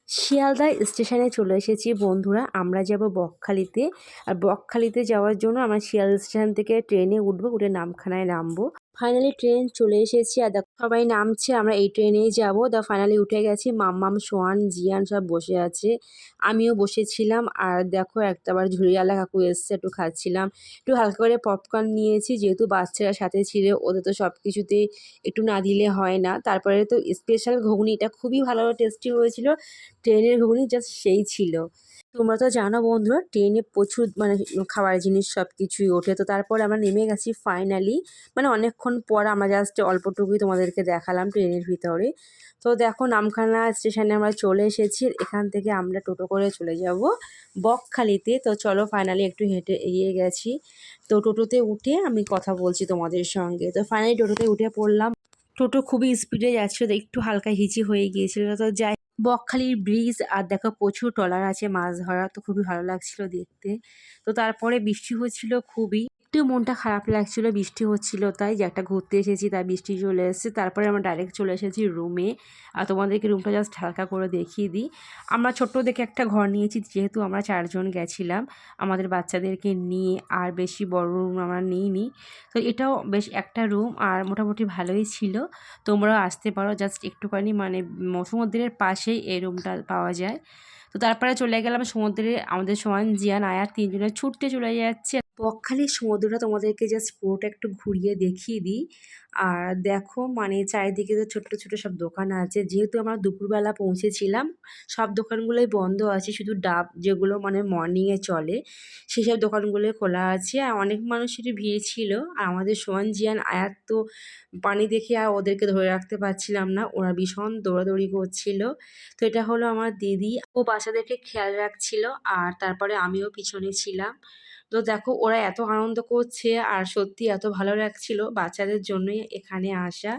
শিয়ালদা স্টেশনে চলে এসেছি বন্ধুরা। আমরা যাব বকখালিতে। আর বকখালিতে যাওয়ার জন্য আমরা শিয়ালদা স্টেশন থেকে ট্রেনে উঠবো, উঠে নামখানায় নামবো। ফাইনালি ট্রেন চলে এসেছি। আর দেখো সবাই নামছে, আমরা এই ট্রেনেই যাবো। ফাইনালি উঠে গেছি। মাম্মাম, সোয়ান, জিয়ান সব বসে আছে, আমিও বসেছিলাম। আর দেখো একটাবার ঝুড়িওয়ালা কাকু এসছে, একটু খাচ্ছিলাম। একটু হালকা করে পপকর্ন নিয়েছি, যেহেতু বাচ্চারা সাথে ছিল, ওদের তো সব কিছুতেই একটু না দিলে হয় না। তারপরে তো স্পেশাল ঘুগনিটা খুবই ভালো টেস্টি হয়েছিল। ট্রেনের ঘুগনি জাস্ট সেই ছিল। তোমরা তো জানো বন্ধুরা, ট্রেনে প্রচুর খাবার জিনিস সব কিছুই ওঠে। তো তারপর আমরা নেমে গেছি ফাইনালি। অনেকক্ষণ পর আমরা জাস্ট অল্পটুকুই তোমাদেরকে দেখালাম ট্রেনের ভিতরে। তো দেখো নামখানা স্টেশনে আমরা চলে এসেছি। এখান থেকে আমরা টোটো করে চলে যাব বকখালিতে। তো চলো ফাইনালি একটু হেঁটে এগিয়ে গেছি। তো টোটোতে উঠে আমি কথা বলছি তোমাদের সঙ্গে। তো ফাইনালি টোটোতে উঠে পড়লাম। টোটো খুবই স্পিডে যাচ্ছিল, তো একটু হালকা হিচি হয়ে গিয়েছিল। তো যাই, বকখালির ব্রিজ আর দেখো প্রচুর ট্রলার আছে মাছ ধরা, তো খুবই ভালো লাগছিল দেখতে। তো তারপরে বৃষ্টি হচ্ছিল খুবই, একটু মনটা খারাপ লাগছিল, বৃষ্টি হচ্ছিল তাই, যে একটা ঘুরতে এসেছি তাই বৃষ্টি চলে এসেছে। তারপরে আমরা ডাইরেক্ট চলে এসেছি রুমে। আর তোমাদেরকে রুমটা জাস্ট হালকা করে দেখিয়ে দিই। আমরা ছোট্ট দেখে একটা ঘর নিয়েছি, যেহেতু আমরা 4 জন গেছিলাম আমাদের বাচ্চাদেরকে নিয়ে, আর বেশি বড় রুম আমরা নিইনি। তো এটাও বেশ একটা রুম, আর মোটামুটি ভালোই ছিল। তোমরাও আসতে পারো, জাস্ট একটুখানি সমুদ্রের পাশেই এই রুমটা পাওয়া যায়। তো তারপরে চলে গেলাম সমুদ্রে। আমাদের সমান জিয়ান, আয়ার 3 জনের ছুটতে চলে যাচ্ছে। বকখালির সমুদ্রটা তোমাদেরকে জাস্ট পুরোটা একটু ঘুরিয়ে দেখিয়ে দিই। আর দেখো চারিদিকে তো ছোট্ট ছোট সব দোকান আছে। যেহেতু আমরা দুপুরবেলা পৌঁছেছিলাম, সব দোকানগুলোই বন্ধ আছে, শুধু ডাব যেগুলো মর্নিংয়ে চলে সেসব দোকানগুলোই খোলা আছে। আর অনেক মানুষেরই ভিড় ছিল। আর আমাদের সোয়ান, জিয়ান, আয়াত তো পানি দেখে আর ওদেরকে ধরে রাখতে পারছিলাম না, ওরা ভীষণ দৌড়াদৌড়ি করছিল। তো এটা হলো আমার দিদি, ও বাচ্চাদেরকে খেয়াল রাখছিল। আর তারপরে আমিও পিছনে ছিলাম। তো দেখো ওরা এত আনন্দ করছে, আর সত্যি এত ভালো লাগছিল বাচ্চাদের জন্যই এখানে আসা।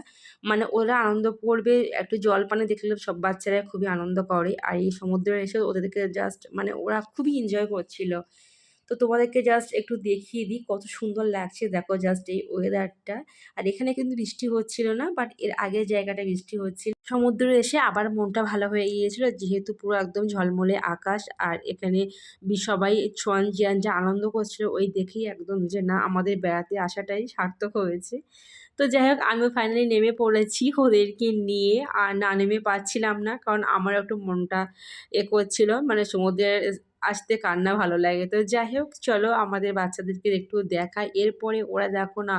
ওরা আনন্দ করবে, একটু জল পানি দেখলে সব বাচ্চারা খুবই আনন্দ করে। আর এই সমুদ্রে এসে ওদেরকে জাস্ট ওরা খুবই এনজয় করছিল। তো তোমাদেরকে জাস্ট একটু দেখিয়ে দিই কত সুন্দর লাগছে, দেখো জাস্ট এই ওয়েদারটা। আর এখানে কিন্তু বৃষ্টি হচ্ছিল না, বাট এর আগের জায়গাটা বৃষ্টি হচ্ছিল। সমুদ্রে এসে আবার মনটা ভালো হয়ে গিয়েছিল, যেহেতু পুরো একদম ঝলমলে আকাশ। আর এখানে সবাই ছোঁয়ান জিয়ান যা আনন্দ করছিল, ওই দেখেই একদম যে না, আমাদের বেড়াতে আসাটাই সার্থক হয়েছে। তো যাই হোক, আমিও ফাইনালি নেমে পড়েছি ওদেরকে নিয়ে। আর না নেমে পাচ্ছিলাম না, কারণ আমার একটু মনটা করছিল, সমুদ্রের আসতে কার না ভালো লাগে। তো যাই হোক, চলো আমাদের বাচ্চাদেরকে একটু দেখাই। এরপরে ওরা দেখো না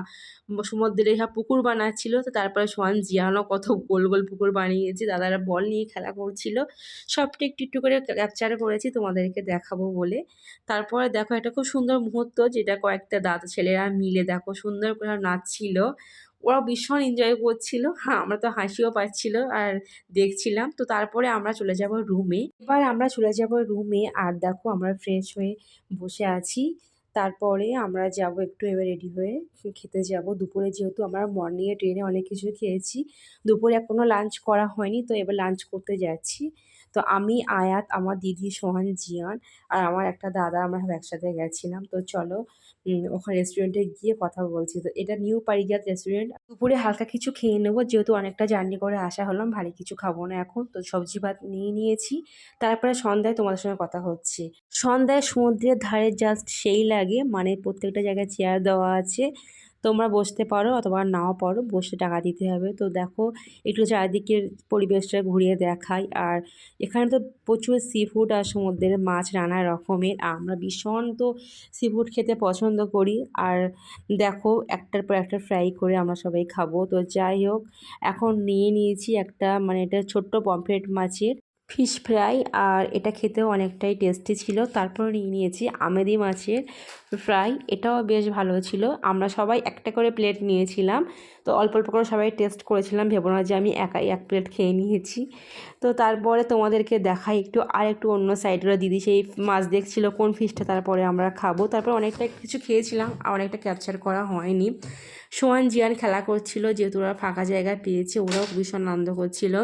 সমুদ্রে সব পুকুর বানাচ্ছিল। তো তারপরে সোয়ান, জিয়ানও কত গোল গোল পুকুর বানিয়েছে, দাদারা বল নিয়ে খেলা করছিল। সবটা একটু একটু করে ক্যাপচার করেছি তোমাদেরকে দেখাবো বলে। তারপরে দেখো একটা খুব সুন্দর মুহূর্ত, যেটা কয়েকটা দাদা ছেলেরা মিলে দেখো সুন্দর করে নাচছিল। ওরা ভীষণ এনজয় করছিল। হ্যাঁ, আমরা তো হাসিও পাচ্ছিল আর দেখছিলাম। তো তারপরে আমরা চলে যাব রুমে। এবার আমরা চলে যাব রুমে। আর দেখো আমরা ফ্রেশ হয়ে বসে আছি। তারপরে আমরা যাব একটু, এবার রেডি হয়ে খেতে যাব দুপুরে। যেহেতু আমরা মর্নিংয়ে ট্রেনে অনেক কিছু খেয়েছি, দুপুরে এখনও লাঞ্চ করা হয়নি, তো এবার লাঞ্চ করতে যাচ্ছি। তো আমি, আয়াত, আমার দিদি, সোহান, জিয়ান আর আমার একটা দাদা, আমরা সব একসাথে গেছিলাম। তো চলো ওখানে রেস্টুরেন্টে গিয়ে কথা বলছি। তো এটা নিউ পারিজাত রেস্টুরেন্ট। দুপুরে হালকা কিছু খেয়ে নেবো, যেহেতু অনেকটা জার্নি করে আসা হলাম, ভারী কিছু খাবো না এখন। তো সবজি ভাত নিয়ে নিয়েছি। তারপরে সন্ধ্যায় তোমাদের সঙ্গে কথা হচ্ছে। সন্ধ্যায় সমুদ্রের ধারে জাস্ট সেই লাগে, প্রত্যেকটা জায়গায় চেয়ার দেওয়া আছে, তোমরা বসতে পারো অথবা নাও পারো, বসে টাকা দিতে হবে। তো দেখো একটু চারিদিকের পরিবেশটা ঘুরিয়ে দেখাই। আর এখানে তো প্রচুর সি ফুড আর সমুদ্রের মাছ নানা রকমের। আমরা ভীষণ তো সি ফুড খেতে পছন্দ করি। আর দেখো একটার পর একটা ফ্রাই করে আমরা সবাই খাবো। তো যাই হোক, এখন নিয়ে নিয়েছি একটা, এটা ছোট্ট পমফ্রেট মাছের ফিশ ফ্রাই। আর এটা খেতেও অনেকটাই টেস্টি ছিল। তারপর নিয়ে নিয়েছি আমেদি মাছের ফ্রাই, এটাও বেশ ভালো ছিল। আমরা সবাই একটা করে প্লেট নিয়েছিলাম। তো অল্প অল্প করে সবাই টেস্ট করেছিলাম, ভেবো না যে আমি একাই এক প্লেট খেয়ে নিয়েছি। তো তারপরে তোমাদেরকে দেখাই একটু, আর একটু অন্য সাইডে দিদি সেই মাছ দেখছিল কোন ফিশটা তারপরে আমরা খাবো। তারপর অনেকটা কিছু খেয়েছিলাম, আর অনেকটা ক্যাপচার করা হয়নি। সোয়ান, জিয়ান খেলা করছিল, যেহেতু ওরা ফাঁকা জায়গা পেয়েছে, ওরাও ভীষণ আনন্দ করছিল।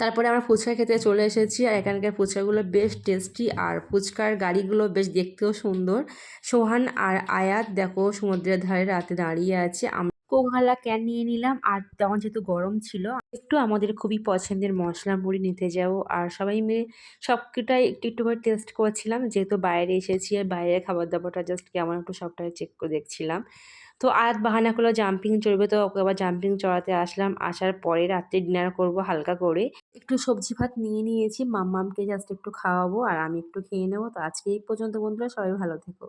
তারপরে আমরা ফুচকা খেতে চলে এসেছি। আর এখানকার ফুচকাগুলো বেশ টেস্টি, আর ফুচকার গাড়িগুলো বেশ দেখতেও সুন্দর। সোহান আর আয়াত দেখো সমুদ্রের ধারে রাতে দাঁড়িয়ে আছে। কোকাকোলা ক্যান নিয়ে নিলাম। আর তখন যেহেতু গরম ছিল, একটু আমাদের খুবই পছন্দের মশলা মুড়ি নিতে যাবো। আর সবাই মিলে সবকটাই একটু, একটু করে টেস্ট করছিলাম। যেহেতু বাইরে এসেছি আর বাইরের খাবার-দাবারটা জাস্ট কেমন একটু সবটাই চেক করে দেখছিলাম। তো আয়াত বাহানা করলো জাম্পিং চড়বে, তো ওকে আবার জাম্পিং চড়াতে আসলাম। আসার পরে রাত্রে ডিনার করব হালকা করে। একটু সবজি ভাত নিয়ে নিয়েছি। মাম্মামকে জাস্ট একটু খাওয়াবো আর আমি একটু খেয়ে নেবো। তো আজকে এই পর্যন্ত বন্ধুরা, সবাই ভালো থেকো।